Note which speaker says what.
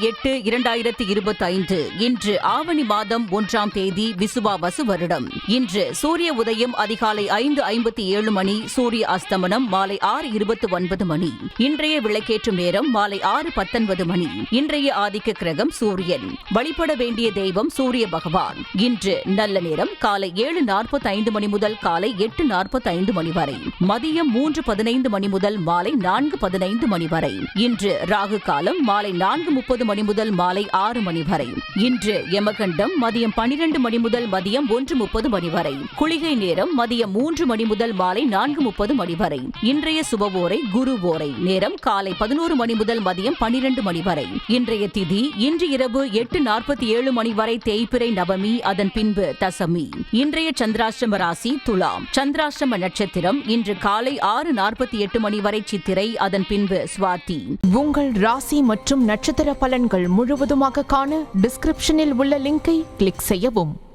Speaker 1: 8/2025 இன்று ஆவணி மாதம் 1ஆம் தேதி விசுவாவசு வருடம். இன்று சூரிய உதயம் அதிகாலை 5:57 மணி, சூரிய அஸ்தமனம் மாலை 6:29 மணி. இன்றைய விளக்கேற்றும் நேரம் மாலை 6:19 மணி. இன்றைய ஆதிக்க கிரகம் சூரியன். வழிபட வேண்டிய தெய்வம் சூரிய பகவான். இன்று நல்ல நேரம் காலை 7:45 மணி முதல் காலை 8:45 மணி வரை. மதியம் 3:15 மணி முதல் மாலை 4:15 மணி வரை. இன்று ராகு காலம் மாலை 4:30 மணி முதல் மாலை 6 மணி வரை. இன்று யமகண்டம் மதியம் 12 மணி முதல் மதியம் 1:30 மணி வரை. குளிகை நேரம் மதியம் 3 மணி முதல் மாலை 4:30 மணி வரை. இன்றைய சுபவோரை குரு ஓரை. நேரம் காலை 11 மணி முதல் மதியம் 12 மணி வரை. இன்றைய திதி இன்று இரவு 8:47 மணி வரை தேய்பிறை நவமி, அதன் பின்பு தசமி. இன்றைய சந்திராஷ்டம ராசி துலாம். சந்திராஷ்டம நட்சத்திரம் இன்று காலை 6:48 மணி வரை சித்திரை, அதன் பின்பு சுவாதி.
Speaker 2: உங்கள் ராசி மற்றும் நட்சத்திர பலன்கள் முழுவதுமாக காண டிஸ்கிரிப்ஷனில் உள்ள லிங்கை கிளிக் செய்யவும்.